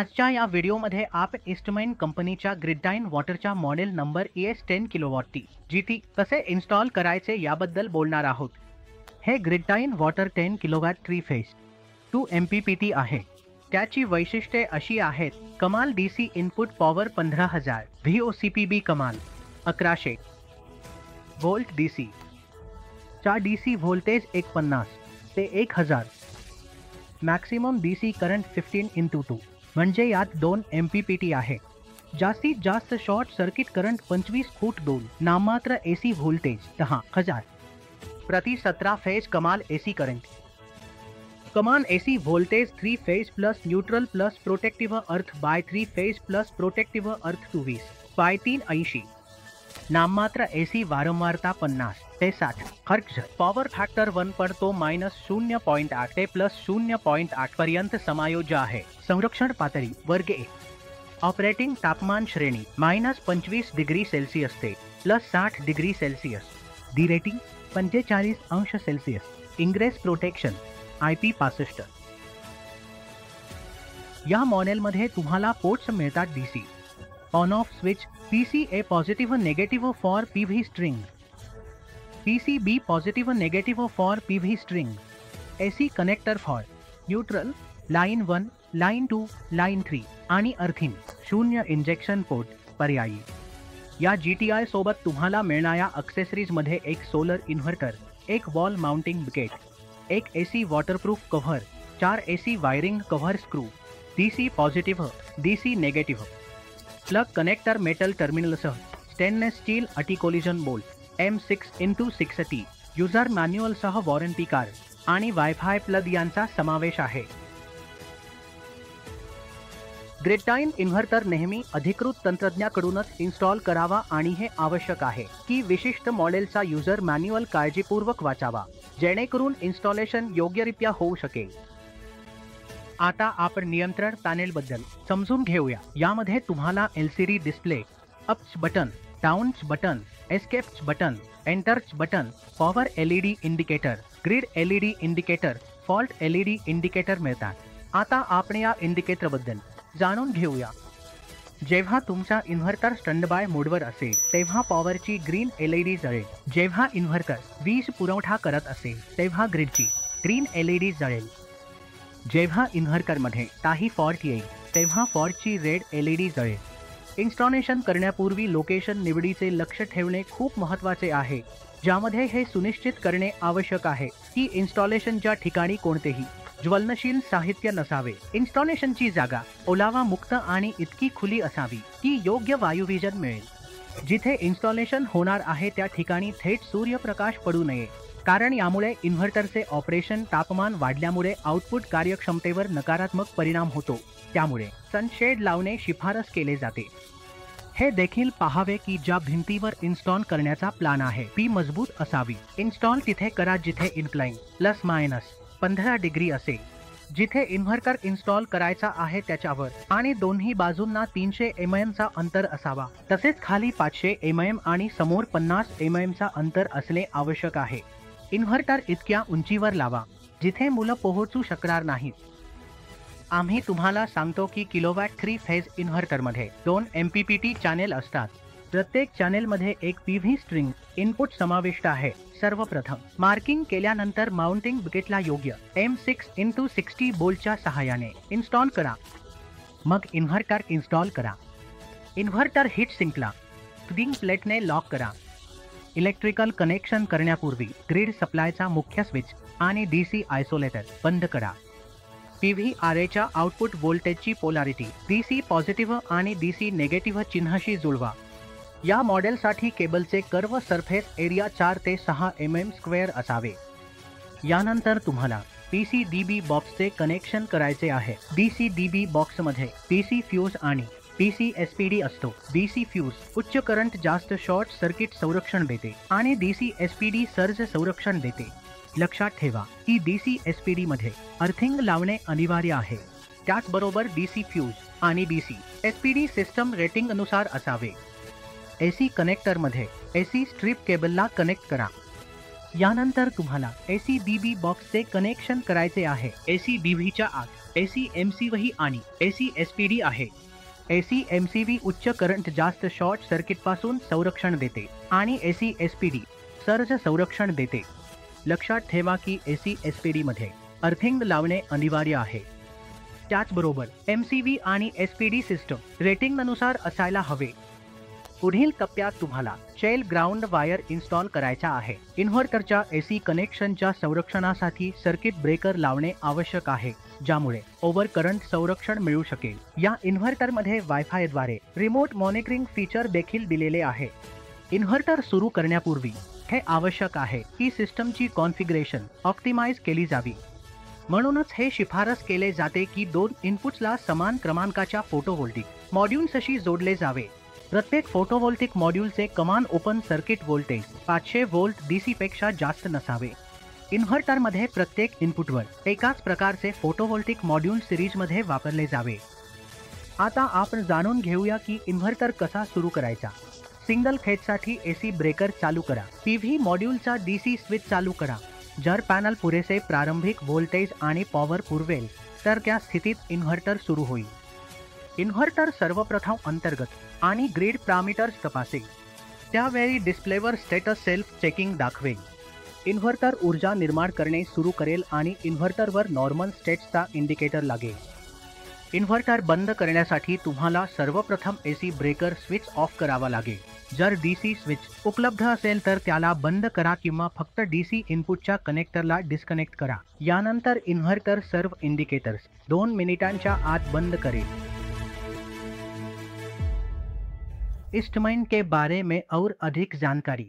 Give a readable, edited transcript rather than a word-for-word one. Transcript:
आजच्या या व्हिडिओमध्ये आपण ईस्टमन कंपनीच्या ग्रिडडाइन वॉटरच्या model number ES10 kilowatt GT कसे इन्स्टॉल करायचे याबद्दल बोलणार आहोत। हे ग्रिडडाइन वॉटर 10 किलोवॅट 3 फेज 2 MPPT आहे। त्याची वैशिष्ट्ये अशी आहेत: कमाल DC इनपुट पॉवर 15000, VOCPB कमाल 1100 वोल्ट DC चा DC व्होल्टेज 150 ते 1000, मॅक्सिमम DC करंट 15x2 म्हणजे यात 2 MPPT आहे। जास्तीत जास्त शॉर्ट सर्किट करंट 25 फूट 2, नाममात्र AC व्होल्टेज 10000 प्रति 17 फेज कमाल AC करंट। कमान AC voltage 3 phase plus neutral plus protective earth by 3 phase plus protective अर्थ 24 बाय 380, नाममात्र AC वारंवारता 50 ते 60 हर्ट्झ। पॉवर फॅक्टर 1 पर तो -0.8 ते +0.8 पर्यंत समायोज्य आहे। संरक्षण पातळी वर्ग 1, ऑपरेटिंग तापमान श्रेणी -25 डिग्री सेल्सिअस ते +60 डिग्री सेल्सिअस, डी रेटिंग 45 अंश सेल्सिअस, इंग्रेस प्रोटेक्शन IP65। या मॉडेलमध्ये तुम्हाला पोर्ट्स मिळतात: DC on off switch, PCA positive negative for PV string, PCB positive negative for PV string, AC connector for neutral, line 1, line 2, line 3 आणि earthing 0 injection port पर्यायी। या GTI सोबत तुम्हाला मिळणाऱ्या ॲक्सेसरीजमध्ये एक सोलर इन्व्हर्टर, एक वॉल माउंटिंग ब्रॅकेट, एक AC waterproof cover, 4 AC wiring cover screw, DC positive DC negative plug connector, metal टर्मिनलसह stainless steel anti collision bolt M6x6T, user मॅन्युअलसह वॉरंटी कार्ड आणि वायफाय प्लग यांचा समावेश आहे। ग्रिडडाइन इन्व्हर्टर नेहमी अधिकृत तंत्रज्ञाकडूनच इन्स्टॉल करावा आणि हे आवश्यक आहे की विशिष्ट मॉडेलचा युजर मॅन्युअल काळजीपूर्वक वाचावा, जेणेकरून इन्स्टॉलेशन योग्यरित्या होऊ शकेल। आता आपण नियंत्रण पॅनेलबद्दल समजून घेऊया। यामध्ये तुम्हाला LCD display, ups button, downs button, escapes button, enters button, power LED indicator, grid LED indicator, fault LED indicator मिळतात। आता आपण या इंडिकेटरबद्दल जाणून घेऊया। जेव्हा तुमचा इन्व्हर्टर स्टँडबाय मोडवर असेल तेव्हा पॉवरची ग्रीन LED जळेल। जेव्हा इन्व्हर्टर वीज पुरवठा करत असेल तेव्हा ग्रिडची ग्रीन LED जळेल। जेव्हा इन्व्हर्टरमध्ये काही फॉल्ट येईल तेव्हा फॉल्टची रेड LED जळेल। इन्स्टॉलेशन करण्यापूर्वी लोकेशन निवडीचे लक्ष ठेवणे खूप महत्त्वाचे आहे, ज्यामध्ये हे सुनिश्चित करणे आवश्यक आहे की इन्स्टॉलेशनच्या ठिकाणी कोणतेही ज्वलनशील साहित्य नसावे। इन्स्टॉलेशनची जागा ओलावा मुक्त आणि इतकी खुली असावी की योग्य वायुवीजन मिळेल। जिथे इन्स्टॉलेशन होणार आहे त्या ठिकाणी थेट सूर्यप्रकाश पडू नये, कारण यामुळे इन्व्हर्टरचे ऑपरेशन तापमान वाढल्यामुळे आउटपुट कार्यक्षमतेवर नकारात्मक परिणाम होतो। त्यामुळे सनशेड लावणे शिफारस केले जाते। हे देखील पाहावे की ज्या भिंतीवर इन्स्टॉल करण्याचा प्लॅन आहे ती मजबूत असावी। इन्स्टॉल तिथे करा जिथे इन्क्लाइन ±15 डिग्री असेल। जिथे इन्व्हर्टर इन्स्टॉल करायचा आहे त्याच्यावर आणि दोन्ही बाजूंना 300 mm चा अंतर असावा। तसेच खाली 500 mm आणि समोर 50 mm चा अंतर असणे आवश्यक आहे। इन्व्हर्टर इतक्या उंचीवर लावा जिथे मुलं पोहोचू शकणार नाहीत। आम्ही तुम्हाला सांगतो की किलोवॅट 3 फेज इन्व्हर्टरमध्ये 2 MPPT चॅनेल असतात। प्रत्येक चॅनेलमध्ये एक PV स्ट्रिंग इनपुट समाविष्ट आहे। सर्वप्रथम मार्किंग केल्यानंतर माउंटिंग ब्रॅकेटला योग्य M6x60 बोल्टच्या सहाय्याने इन्स्टॉल करा। मग इन्व्हर्टर इन्स्टॉल करा। इन्व्हर्टर हीट सिंकला फीडिंग प्लेटने लॉक करा। इलेक्ट्रिकल कनेक्शन करण्यापूर्वी ग्रिड सप्लायचा मुख्य स्विच आणि DC आयसोलेटर बंद करा। PV arrayच्या आउटपुट व्होल्टेजची पोलॅरिटी DC पॉझिटिव्ह आणि DC नेगेटिव्ह चिन्हाशी जुळवा। या मॉडेलसाठी केबलचे कर्व सरफेस एरिया 4 ते 6 mm² असावे। यानंतर तुम्हाला PCDB बॉक्सचे कनेक्शन करायचे आहे। DCDB बॉक्समध्ये DC फ्यूज आणि DC SPD असतो। DC फ्यूज उच्च करंट जास्त शॉर्ट सर्किट संरक्षण देते आणि DC SPD सर्ज संरक्षण देते। लक्षात ठेवा की DC SPD मध्ये अर्थिंग लावणे अनिवार्य आहे। त्याचबरोबर DC फ्यूज आणि DC SPD सिस्टम रेटिंगनुसार असावे। AC कनेक्टरमध्ये AC स्ट्रिप केबलला कनेक्ट करा। यानंतर तुम्हाला ACDB बॉक्सचे कनेक्शन करायचे आहे। ACDBच्या आत ACMCV आणि ACSPD आहे। ACMCV उच्च करंट जास्त शॉर्ट सर्किटपासून संरक्षण देते आणि ACSPD सर्ज संरक्षण देते। लक्षात ठेवा की ACSPD मध्ये अर्थिंग लावणे अनिवार्य आहे। त्याचबरोबर MCV आणि SPD सिस्टम रेटिंगनुसार असायला हवे। पुढील टप्प्यात तुम्हाला शेल ग्राउंड वायर इन्स्टॉल करायचा आहे। इन्व्हर्टरच्या AC कनेक्शनच्या संरक्षणासाठी सर्किट ब्रेकर लावणे आवश्यक आहे, ज्यामुळे ओव्हर करंट संरक्षण मिळू शकेल। या इन्व्हर्टरमध्ये वायफायद्वारे रिमोट मॉनिटरिंग फीचर देखील दिलेले आहे। इन्व्हर्टर सुरू करण्यापूर्वी हे आवश्यक आहे की सिस्टमची कॉन्फिगरेशन ऑप्टिमाइज केली जावी। म्हणूनच हे शिफारस केले जाते की दोन इनपुट्सला समान क्रमांकाच्या फोटोव्होल्टिक मॉड्यूल्सशी जोडले जावे। प्रत्येक फोटोव्होल्टिक मॉड्यूलचे command open circuit voltage 500 volt DC पेक्षा जास्त नसावे। इन्व्हर्टरमध्ये प्रत्येक इनपुटवर एकाच प्रकारचे फोटोव्होल्टिक मॉड्यूल सिरीजमध्ये वापरले जावे। आता आपण जाणून घेऊया की इन्व्हर्टर कसा सुरू करायचा। सिंगल फेजसाठी AC ब्रेकर चालू करा। PV मॉड्यूलचा DC स्विच चालू करा। जर पॅनल पुरेसे प्रारंभिक व्होल्टेज आणि पॉवर पुरवेल तर त्या स्थितीत इन्व्हर्टर सुरू होईल। इन्व्हर्टर सर्वप्रथम अंतर्गत आणि ग्रिड पॅरामीटर्स तपासेल। त्यावेळी डिस्प्लेवर स्टेटस सेल्फ चेकिंग दाखवेल। इन्व्हर्टर ऊर्जा निर्माण करणे सुरू करेल आणि इन्व्हर्टरवर नॉर्मल स्टेटचा इंडिकेटर लागेल। इन्व्हर्टर बंद करण्यासाठी तुम्हाला सर्वप्रथम AC ब्रेकर स्विच ऑफ करावा लागेल। जर DC स्विच उपलब्ध असेल तर त्याला बंद करा किंवा फक्त DC इनपुटच्या कनेक्टरला डिस्कनेक्ट करा। यानंतर इन्व्हर्टर सर्व इंडिकेटर्स 2 मिनिटांच्या आत बंद करेल। इंस्ट्रूमेंट के बारे में और अधिक जानकारी